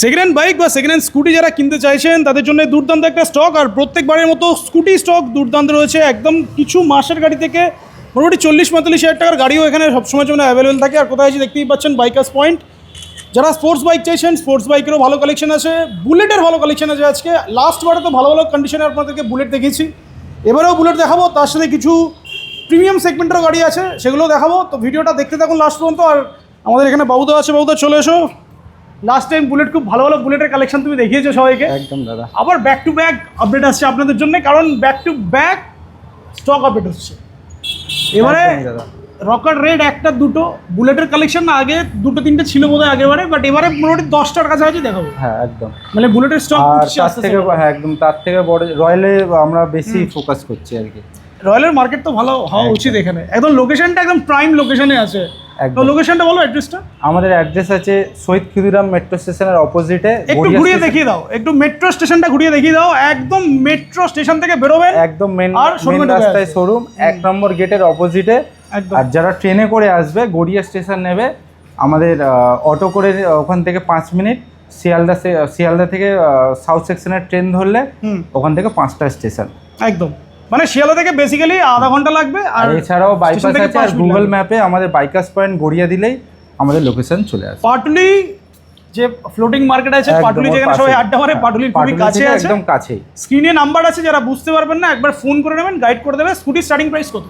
Second hand bike বা second hand scooty যারা কিনতে চাইছেন তাদের জন্য দুর্দান্ত একটা স্টক। আর প্রত্যেকবারের মতো স্কুটি স্টক দুর্দান্ত রয়েছে। একদম কিছু মাসের গাড়ি থেকে মোটামুটি 40-45 হাজার টাকার গাড়িও এখানে সবসময়ের জন্য অ্যাভেলেবেল থাকে। আর কোথায় আছে দেখতেই পাচ্ছেন, বাইকার্স পয়েন্ট। যারা স্পোর্টস বাইক চাইছেন, স্পোর্টস বাইকেরও ভালো কালেকশন আছে, বুলেটের ভালো কালেকশন আছে। আজকে লাস্টবারে তো ভালো ভালো কন্ডিশনে আপনাদেরকে বুলেট দেখিয়েছি, এবারেও বুলেট দেখাবো। তার সাথে কিছু প্রিমিয়াম সেগমেন্টের গাড়ি আছে, সেগুলোও দেখাবো। তো ভিডিওটা দেখতে থাকুন লাস্ট পর্যন্ত। আর আমাদের এখানে বাবুদা আছে, বাবুদা চলে এসো। লাস্ট টাইম বুলেট খুব ভালো ভালো বুলেটের কালেকশন তুমি দেখিয়েছো সবাইকে। একদম দাদা, আবার ব্যাক টু ব্যাক আপডেট আসছে আপনাদের জন্য, কারণ back to back stock update হচ্ছে এবারে। রকার রেড একটা দুটো বুলেটের কালেকশন না, আগে দুটো তিনটে ছিল বোধহয় আগেবারে, বাট এবারে মোটামুটি 10টার কাছাকাছি দেখাবো। হ্যাঁ একদম, মানে বুলেটের স্টক তার থেকে হ্যাঁ একদম তার থেকে বড় রয়্যালে আমরা বেশি ফোকাস করছি আর কি। রয়্যালের মার্কেট তো ভালো হওয়া উচিত এখানে। একদম লোকেশনটা একদম প্রাইম লোকেশনে আছে। তো লোকেশনটা বলো, অ্যাড্রেসটা। আমাদের অ্যাড্রেস আছে শহীদ ক্ষুদিরাম মেট্রো স্টেশনের অপোজিটে। একটু ঘুরিয়ে দেখিয়ে দাও, একটু মেট্রো স্টেশনটা ঘুরিয়ে দেখিয়ে দাও। একদম মেট্রো স্টেশন থেকে বেরোবেন, একদম মেন রাস্তায় শোরুম, 1 নম্বর গেটের অপোজিটে। আর যারা ট্রেনে করে আসবে, গড়িয়া স্টেশন নেবে, আমাদের অটো করে ওখান থেকে 5 মিনিট, শিয়ালদা থেকে সাউথ সেকশনের ট্রেন ধরলে ওখান থেকে 5টা স্টেশন একদম। মানে শিয়ালদা থেকে বেসিক্যালি আধা ঘন্টা লাগবে। আর এছাড়াও বাইপাস আছে, আর গুগল ম্যাপে আমাদের বাইকার্স পয়েন্ট গড়িয়া দিলেই আমাদের লোকেশন চলে আসে। পাটুলি যে ফ্লোটিং মার্কেট আছে, পাটুলি যেখানে সবাই আড্ডা মারে, পাটুলির খুবই কাছে আছে, একদম কাছেই। স্ক্রিনে নাম্বার আছে, যারা বুঝতে পারবেন না একবার ফোন করে নেবেন, গাইড করে দেবে। স্কুটির স্টার্টিং প্রাইস কত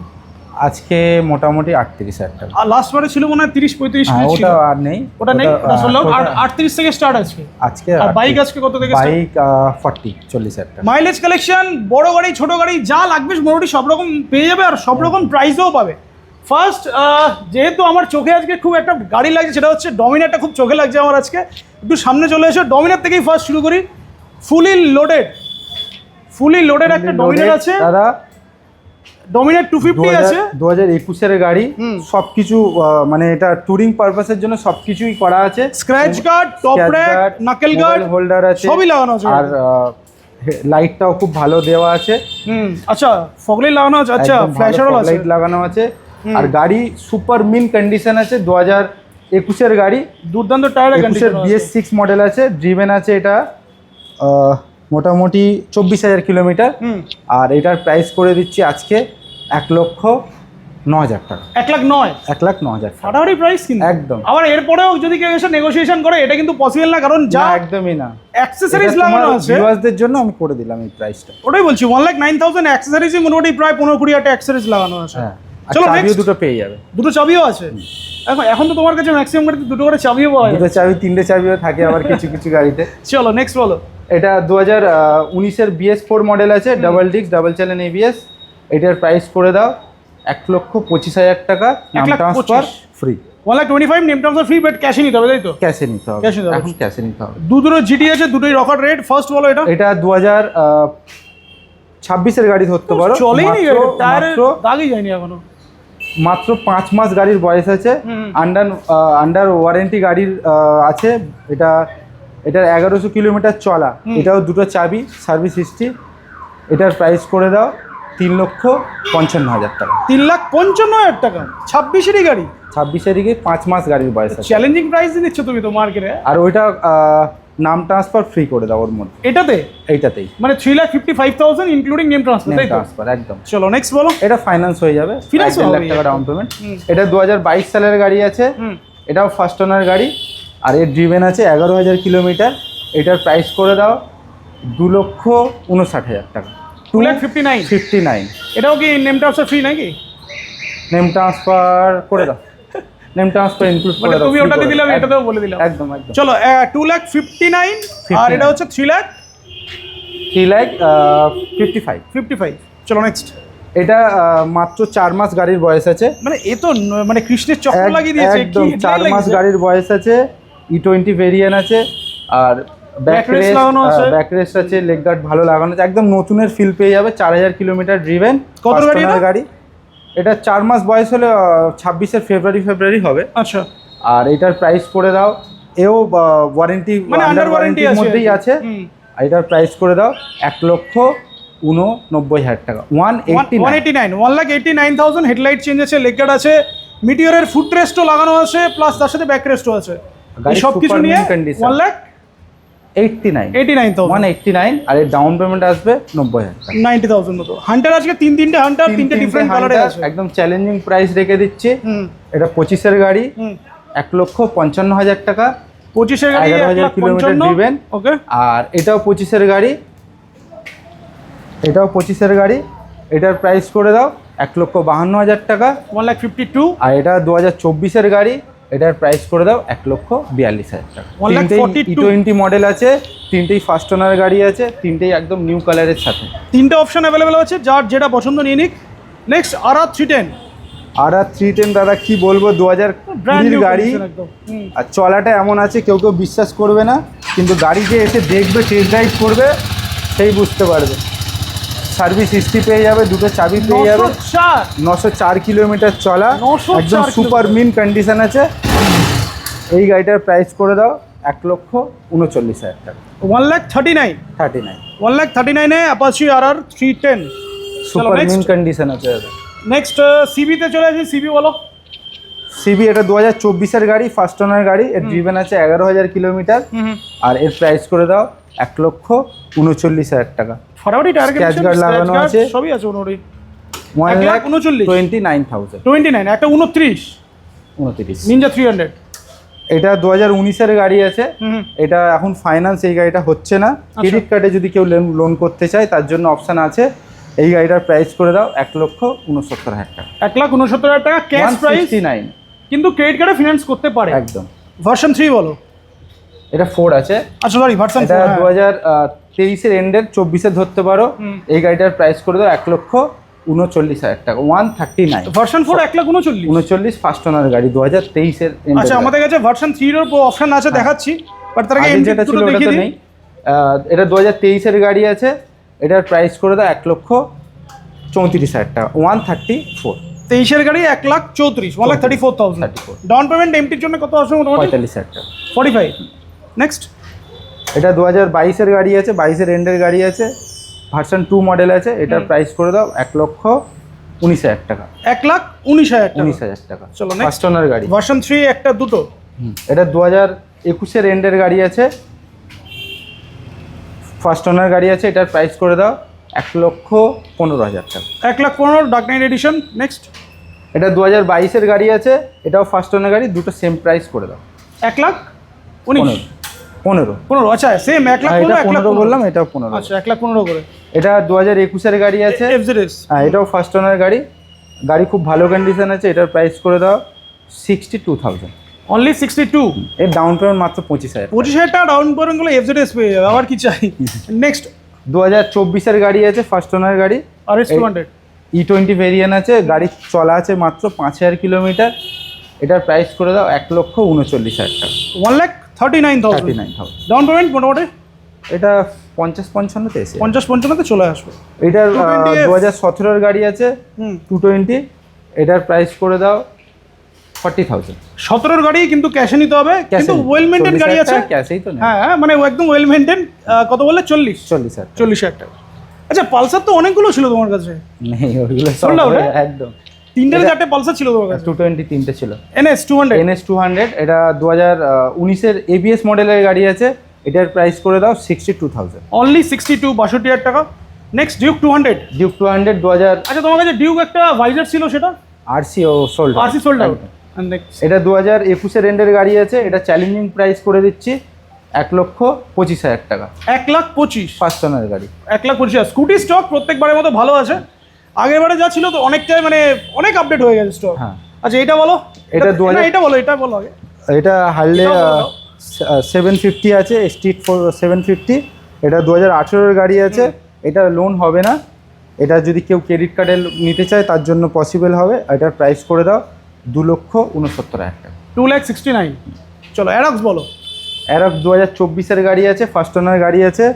আজকে? মোটামুটি 38,000 টাকা। আর লাস্ট বারে ছিল মনে হয় 30-35। ওটা আর নেই, ওটা নেই, ওটা চললো 38 থেকে স্টার্ট আছে আজকে। আর বাইক আজকে কত থেকে? বাইক 40-40,000 টাকা। মাইলেজ কালেকশন, বড় গাড়ি ছোট গাড়ি যা লাগবে মোটামুটি সব রকম পেয়ে যাবে, আর সব রকম প্রাইসেও পাবে। ফার্স্ট, যেহেতু আমার চোখে আজকে খুব একটা গাড়ি লাগছে, সেটা হচ্ছে ডমিনারটা খুব চোখে লাগছে আমার আজকে। একটু সামনে চলে এসো, ডমিনার থেকেই ফার্স্ট শুরু করি। ফুলি লোডেড একটা ডমিনার আছে দাদা। ডমিনার 250 আছে, 2021 এর গাড়ি। সবকিছু মানে এটা টুরিং পারপাসের জন্য সবকিছুই করা আছে। Scratch guard, top rack, নাকেল guard, holder আছে, সবই লাগানো আছে। আর লাইটটাও খুব ভালো দেওয়া আছে। আচ্ছা, ফগ লাইট লাগানো আছে। আচ্ছা, ফ্ল্যাশারও আছে, লাইট লাগানো আছে। আর গাড়ি সুপার মিন কন্ডিশন আছে, 2021 এর গাড়ি। দুর্দান্ত টায়ার কন্ডিশন। BS6 মডেল আছে, ড্রিভেন আছে এটা মোটামুটি 24,000 কিলোমিটার। আর এটার প্রাইস করে দিচ্ছি আজকে 1,09,000 টাকা। 1,09,000 ফাটাফাটি প্রাইস কিন্তু একদম। আবার এরপরেও যদি কেউ এসে নেগোসিয়েশন করে, এটা কিন্তু পসিবল না, কারণ যা একদমই না অ্যাক্সেসরিজ লাগানো আছে। ভিউয়ারদের জন্য আমি করে দিলাম এই প্রাইসটা। ওটাই বলছি, 1,09,000 অ্যাক্সেসরিজই মোটামুটি প্রায় 15-20 হাজার অ্যাক্সেসরিজ লাগানো আছে। চলো, চাবিও দুটো পেয়ে যাবে। দুটো চাবিও আছে এখন তো তোমার কাছে ম্যাক্সিমাম গাড়িতে দুটো করে চাবিও পাওয়া যায়। দুটো চাবি, 3টে চাবিও থাকে আবার কিছু কিছু গাড়িতে। চলো নেক্সট বলো। এটা 2019 এর BS4 মডেল আছে, double disc, double channel ABS। এটার প্রাইস করে দাও 1,25,000 টাকা। নাম transfer free. 1,25,000 name transfer free, but ক্যাশে নিতে হবে, তাই তো? ক্যাশে নিতে হবে, এখন ক্যাশে নিতে হবে। দুটো GT আছে, দুটোই রকার রেড। ফার্স্ট বলো এটা। এটা 2026 এর গাড়ি ধরতে পারো। চলেই নি, টায়ারের দাগই যায়নি এখনো। মাত্র 5 মাস গাড়ির বয়স আছে। আন্ডার ওয়ারেন্টি গাড়ির আছে। এটার 1100 কিলোমিটার চলা। এটাও দুটো চাবি, সার্ভিস হিস্ট্রি। এটার প্রাইস করে দাও 3,55,000 টাকা। 3,55,000 টাকা 26-এরই গাড়ি। 26-এরই 5 মাস গাড়ির বয়স আছে। চ্যালেঞ্জিং প্রাইস দিচ্ছ তুমি তো মার্কেটে। আর ওইটা নাম ট্রান্সফার ফ্রি করে দাও ওর মধ্যে। এইটাতেই মানে 3,55,000 ইনক্লুডিং নেম ট্রান্সফার। একদম। চলো নেক্সট বলো। এটা ফাইন্যান্স হয়ে যাবে, 1 লাখ টাকা ডাউন পেমেন্ট। এটা 2022 সালের গাড়ি আছে। এটাও ফার্স্ট ওনার গাড়ি। আর এর ড্রিভেন আছে 11,000 কিলোমিটার। এটার প্রাইস করে দাও 2,59,000 টাকা। 2,59,000। এটাও কি নেম ট্রান্সফার ফ্রি নাকি? নেম ট্রান্সফার করে দাও, নেম ট্রান্সফার ইনক্লুড করে দাও। তুমি ওটাতে দিলাম, এটাতেও বলে দিলাম। একদম একদম। চলো 2,59,000 আর এটা হচ্ছে 3,55,000। চলো নেক্সট। এটা মাত্র 4 মাস গাড়ির বয়স আছে। মানে এ তো মানে কৃষ্ণের চক্র লাগিয়ে দিয়েছে। একদম 4 মাস গাড়ির বয়স আছে। E20 ভেরিয়েন্ট আছে। আর ব্যাক রেস্ট আছে, লেগ গার্ড ভালো লাগানো আছে, একদম নতুনের ফিল পেয়ে যাবে। 4,000 কিলোমিটার ড্রিভেন। কত গাড়ি? এটা 4 মাস বয়স হলে 26-এর ফেব্রুয়ারি হবে। আচ্ছা। আর এটার প্রাইস করে দাও, এও ওয়ারেন্টি, মানে আন্ডার ওয়ারেন্টির মধ্যেই আছে। আর এটার প্রাইস করে দাও 1,89,000 টাকা। 1,89,000 হেডলাইট চেঞ্জ আছে, লেগ গার্ড আছে, মিটিওরের ফুট রেস্টও লাগানো আছে, প্লাস তার সাথে ব্যাক রেস্টও আছে। এই সব কিছু নিয়ে 1,00,000 89 89,000 189 আর এর ডাউন পেমেন্ট আসবে 90,000 টাকা 90,000 মতো। হান্টার আজকে তিনটে হান্টার, তিনটে ডিফারেন্ট কালারে Hunter, আছে। একদম চ্যালেঞ্জিং প্রাইস রেখে দিচ্ছি। এটা 25-এর গাড়ি, 1,55,000 টাকা, 25-এর গাড়ি 11,000 কিলোমিটার ড্রিভেন। ওকে। আর এটাও 25-এর গাড়ি, এটার প্রাইস করে দাও 1,52,000 টাকা। 1,52,000। আর এটা 2024-এর গাড়ি, এটার প্রাইস করে দাও 1,42,000 টাকা। 1,42,000 E20 মডেল আছে, তিনটেই ফার্স্ট ওনার গাড়ি আছে, তিনটেই একদম নিউ কালারের সাথে। তিনটে অপশন অ্যাভেলেবেল আছে, যার যেটা পছন্দ নিয়ে নিক। নেক্সট RR 310, আর 310 দাদা কি বলবো, 2020 গাড়ি। আর চলাটা এমন আছে কেউ বিশ্বাস করবে না, কিন্তু গাড়ি যে এসে দেখবে, টেস্ট ড্রাইভ করবে, সেই বুঝতে পারবে। সার্ভিস হিস্ট্রি পেয়ে যাবে, দুটো চাবি পেয়ে যাবে। 904 কিলোমিটার চলা, 904 একদম সুপার মিন কন্ডিশন আছে। এই গাড়িটার প্রাইস করে দাও 1,39,000 টাকা। 1,39,000 39 1,39,000 এ Apache RR 310 super mint condition আছে দাদা। নেক্সট সিবি তে চলে আসি। সিবি বলো। সিবি এটা 2024-এর গাড়ি, ফার্স্ট ওনার গাড়ি, এর ড্রিভেন আছে 11,000 কিলোমিটার। আর এর প্রাইস করে দাও 1,39,000 টাকা। ফরওয়ার্ডি টায়ার স্ক্র্যাচ গার্ড লাগানো আছে, সবই আছে মোটামুটি। 1,29,000 29 একটা 29 নিনজা 300। এটা 2019-এর গাড়ি আছে। এটা এখন ফাইন্যান্স এই গাড়িটা হচ্ছে না, ক্রেডিট কার্ডে যদি কেউ লোন করতে চায় তার জন্য অপশন আছে। এই গাড়িটার প্রাইস করে দাও 1,69,000 টাকা। 1,69,000 টাকা ক্যাশ প্রাইস, 169 কিন্তু ক্রেডিট কার্ডে ফিনান্স করতে পারে একদম। ভার্সন 3 বলো। এটা 4 আছে। আচ্ছা সরি, ভার্সন এটা 2023-এর এন্ডের 24-এ ধরতে পারো। এই গাড়িটার প্রাইস করে দাও 1,39,000 টাকা। 139 ভার্সন 4 1,39,000। 39 ফার্স্ট ওনার গাড়ি 2023-এর এন্ডের। আচ্ছা আমাদের কাছে ভার্সন 3 এর অপশন আছে, দেখাচ্ছি। বাট তার আগে যেটা ছিল ওটা তো নেই। এটা 2023-এর গাড়ি আছে, এটার প্রাইস করে দাও 1,34,000 টাকা। 134 23-এর গাড়ি 1,34,000 1,34,000। ডাউন পেমেন্ট এমটির জন্য কত আসবে মোটামুটি? 45,000 টাকা। 45। নেক্সট এটা 2022-এর গাড়ি আছে, 22-এর এন্ডের গাড়ি আছে, ভার্সন 2 মডেল আছে। এটার প্রাইস করে দাও 1,19,000 টাকা। 1,19,000 টাকা। 19,000 টাকা। চলো ফার্স্ট ওনার গাড়ি। ভার্সন 3 একটা দুটো। এটা 2021-এর এন্ডের গাড়ি আছে, ফার্স্ট ওনার গাড়ি আছে। এটার প্রাইস করে দাও 1,15,000 টাকা। 1,15,000 ডার্ক নাইট এডিশন। নেক্সট এটা 2022-এর গাড়ি আছে, এটাও ফার্স্ট ওনার গাড়ি, দুটো সেম প্রাইস করে দাও 1,19,000 15। আচ্ছা সেম 1,15,000 বললাম, এটাও 15। আচ্ছা 1,15,000 করে। এটা 2021-এর গাড়ি আছে, FZS। হ্যাঁ এটাও ফার্স্ট ওনার গাড়ি, গাড়ি খুব ভালো কন্ডিশন আছে। এটার প্রাইস করে দাও 62,000। অনলি 62। এর ডাউন পেমেন্ট মাত্র 25,000। 25,000 টাকা ডাউন পেমেন্ট গুলো FZS পেয়ে যাবে, আবার কি চাই। নেক্সট 2024-এর গাড়ি আছে, ফার্স্ট ওনার গাড়ি, RS 200 E20 ভেরিয়েন্ট আছে। গাড়ি চলা আছে মাত্র 5,000 কিলোমিটার। এটার প্রাইস করে দাও 1,39,000 টাকা। 1,39,000 ডাউন পেমেন্ট মোটামুটি। এটা 50-55-তে এসে 50-55-তে চলে আসবে। এটার 2017-এর গাড়ি আছে 220, এটার প্রাইস করে দাও 40,000। 17-এর গাড়ি কিন্তু ক্যাশে নিতে হবে, কিন্তু ওয়েল মেইনটেইন গাড়ি আছে। ক্যাশেই তো নেই। হ্যাঁ মানে একদম ওয়েল মেইনটেইন। কত বললে? 40,000 টাকা। আচ্ছা পালসার তো অনেকগুলো ছিল তোমার কাছে। নেই ওইগুলো Sold out, একদম। 3-4টে পালসার ছিল তোমার কাছে। 220 তিনটে ছিল। NS 200। এটা 2019-এর ABS মডেলের গাড়ি আছে। এটার প্রাইস করে দাও 62,000। অনলি 62 62,000 টাকা। Next Duke 200। ডিউক 200 2000। আচ্ছা তোমার কাছে ডিউক একটা ভাইজার ছিল, সেটা আরসি ও সোল্ড আউট। এটা 2021-এর এন্ডের গাড়ি আছে। এটা চ্যালেঞ্জিং প্রাইস করে দিচ্ছি 1,25,000 টাকা। 1,25,000 ফার্স্ট ওনার গাড়ি। 1,25,000। স্কুটি স্টক প্রত্যেকবারের মতো ভালো আছে। আগের বারে যা ছিল তো অনেকটাই মানে অনেক আপডেট হয়ে গেছে স্টক। হ্যাঁ। আচ্ছা এটা বলো। এটা 2000 এটা বলো আগে। এটা হার্লে এটাও বলো। 750 আছে, স্ট্রিট 750। এটা 2018-এর গাড়ি আছে। এটা লোন হবে না, এটা যদি কেউ ক্রেডিট কার্ডে নিতে চায় তার জন্য পসিবল হবে। এটার প্রাইস করে দাও 2,69,000 টাকা। 2,69,000। চলো অ্যারক্স বলো। অ্যারক্স 2024-এর গাড়ি আছে, ফার্স্ট ওনার গাড়ি আছে।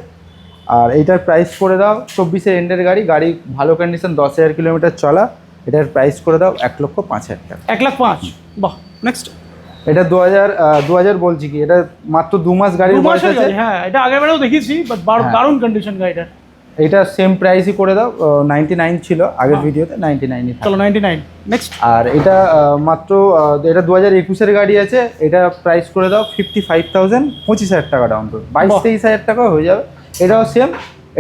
আর এইটার প্রাইস করে দাও 24-এর এন্ডের গাড়ি, গাড়ি ভালো কন্ডিশন, 10,000 কিলোমিটার চলা। এটার প্রাইস করে দাও 1,05,000 টাকা। 1,05,000। বাহ। নেক্সট এটা 2000 বলছি কি, এটা মাত্র 2 মাস গাড়ির বয়স আছে। হ্যাঁ এটা আগের বারেও দেখেছি, বাট দারুণ কন্ডিশন গাড়িটা। এটা সেম প্রাইসই করে দাও, 99 ছিল আগের ভিডিওতে, 99ই চলো 99 নেক্সট। আর এটা মাত্র এটা 2021-এর গাড়ি আছে, এটা প্রাইস করে দাও 55,000, 25,000 টাকা ডাউন পেমেন্ট, 22-23,000 টাকা হয়ে যাবে। এটাও সেম,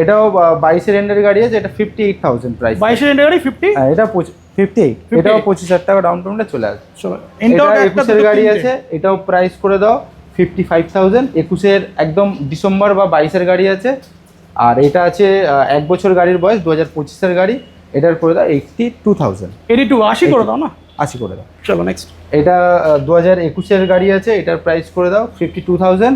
এটাও 22-এর এন্ডের গাড়ি আছে, এটা 58,000 প্রাইস। 22 এর গাড়ি 50, হ্যাঁ এটা 58, এটাও 25,000 টাকা ডাউন পেমেন্টে চলে আসবে। চলো এটা 21-এর গাড়ি আছে, এটাও প্রাইস করে দাও 55,000, 21-এর একদম ডিসেম্বর বা 22-এর গাড়ি আছে। আর এটা আছে 1 বছর গাড়ির বয়স, 2025-এর গাড়ি, এটার করে দাও 82,000, 80 করে দাও না, 80 করে দাও। চলো নেক্সট। এটা 2021-এর গাড়ি আছে, এটার প্রাইস করে দাও 52,000।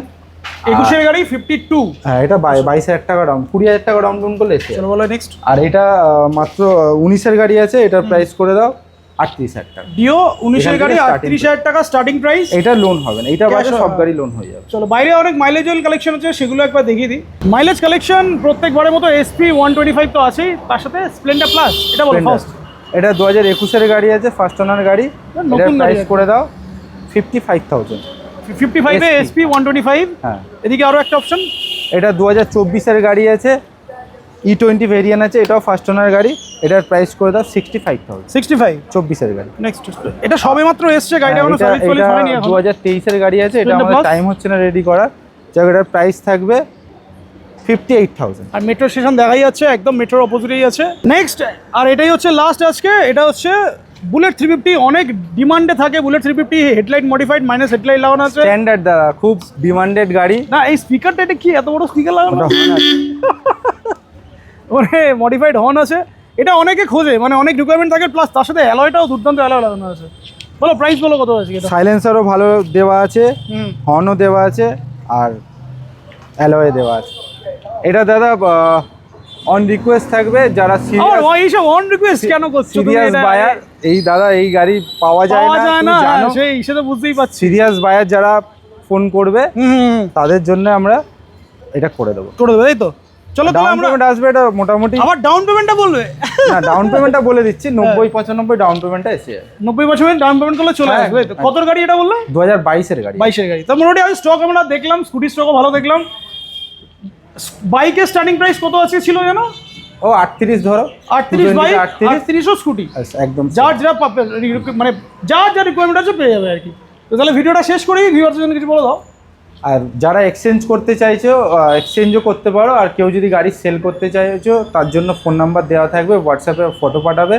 21 এর গাড়ি 52, হ্যাঁ এটা 22,000 টাকা ডাউন, 20,000 টাকা ডাউন পেমেন্ট করলে এসে চলো বলো নেক্সট। আর এটা মাত্র 19-এর গাড়ি আছে, এটার প্রাইস করে দাও 38,000 টাকা। ডিও 19 এর গাড়ি এখান থেকে 38,000 টাকা স্টার্টিং প্রাইস। এটা লোন হবে না, এটা বাদে Cash সব হবে। গাড়ি লোন হয়ে যাবে। চলো বাইরে অনেক মাইলেজের কালেকশন আছে, সেগুলো একবার দেখিয়ে দিই। মাইলেজ কালেকশন প্রত্যেকবারের মতো এসপি 125 তো আছেই, তার সাথে স্প্লেন্ডার প্লাস, এটা বলো ফার্স্ট। এটা 2021-এর গাড়ি আছে, ফার্স্ট ওনার গাড়ি, নতুন এটার গাড়ি প্রাইস আছে। করে দাও 55,000। 55 এ এসপি 125। হ্যাঁ এদিকে আরো একটা অপশন, এটা 2024-এর গাড়ি আছে, E20 ভেরিয়েন্ট আছে, এটাও ফার্স্ট ওনার গাড়ি, এটার প্রাইস করে দাও 65,000। 65 24-এর গাড়ি। নেক্সট। এটা সবে মাত্র এসছে, গাড়িটা কোনো এটা সার্ভিস ফার্ভিস হয়নি এখন। 2023-এর গাড়ি আছে, এটা Splendor আমাদের Plus? টাইম হচ্ছে না রেডি করার, জায়গাটার প্রাইস থাকবে 58,000। আর মেট্রো স্টেশন দেখাই যাচ্ছে, একদম মেট্রোর অপোজিটেই আছে। নেক্সট, আর এটাই হচ্ছে লাস্ট আজকে, এটা হচ্ছে বুলেট 350। অনেক ডিমান্ডে থাকে bullet 350, headlight modified, minus headlight লাগানো আছে। স্ট্যান্ডার্ড দ্বারা খুব ডিমান্ডেড গাড়ি। না এই স্পিকারটা, এটা কি এত বড় স্পিকার লাগানো? ওটা Honda। মানে মডিফাইড হর্ন আছে, এটা অনেকে খোঁজে, মানে অনেক রিকোয়ারমেন্ট থাকে, প্লাস তার সাথে অ্যালয়টাও দুর্দান্ত অ্যালয় লাগানো আছে। বলো প্রাইস বলো কত আছে এটা? সাইলেন্সারও ভালো দেওয়া আছে, হুম, হর্নও দেওয়া আছে, আর অ্যালয়ে দেওয়া আছে। এটা দাদা অন রিকোয়েস্ট থাকবে, যারা আমার এইসব অন রিকোয়েস্ট কেন করছো তুমি? সিরিয়াস এটা বায়ার, এই দাদা এই গাড়ি পাওয়া যায় পাওয়া না, যায় তুমি না, জানো। সেই সেটা বুঝতেই পারছি। সিরিয়াস বায়ার যারা ফোন করবে হুম, তাদের জন্য আমরা এটা করে দেবো। করে দেবে তাই তো? চলো তাহলে ডাউন আমরা পেমেন্ট আসবে, এটা মোটামুটি আবার ডাউন পেমেন্টটা বলবে। না ডাউন পেমেন্টটা বলে দিচ্ছি, 90-95 ডাউন পেমেন্টটা এসে যাবে। 90% ডাউন পেমেন্ট করলে চলে হ্যাঁ, আসবে তাই তো? কত গাড়ি এটা বললে? 2022-এর গাড়ি। 22 গাড়ি। তো মোটামুটি আমি স্টক আমরা দেখলাম, স্কুটি স্টকও ভালো দেখলাম। বাইকের স্টার্টিং প্রাইস কত আছে ছিল জানো? ও 38 ধরো, 38 বাইক, 38 38ও স্কুটি। একদম যার যা মানে যার যা রিকোয়ারমেন্ট আছে পেয়ে যাবে আর কি। তো তাহলে ভিডিওটা শেষ করি, ভিউয়ারদের জন্য কিছু বলে দাও। আর যারা এক্সচেঞ্জ করতে চাইছো এক্সচেঞ্জও করতে পারো, আর কেউ যদি গাড়ি সেল করতে চাইছো তার জন্য ফোন নাম্বার দেওয়া থাকবে, হোয়াটসঅ্যাপে ফটো পাঠাবে,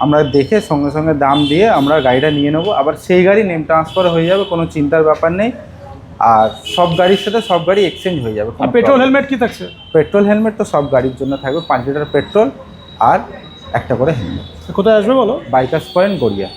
আমরা দেখে সঙ্গে সঙ্গে দাম দিয়ে আমরা গাড়িটা নিয়ে নেবো। আবার সেই গাড়ি নেম ট্রান্সফার হয়ে যাবে, কোনো চিন্তার ব্যাপার নেই। আর সব গাড়ির সাথে সব গাড়ি এক্সচেঞ্জ হয়ে যাবে। আর পেট্রোল হেলমেট কি থাকছে? পেট্রোল হেলমেট তো সব গাড়ির জন্য থাকবে, 5 লিটার পেট্রোল আর একটা করে হেলমেট। কোথায় আসবে বলো? Bikers point Garia.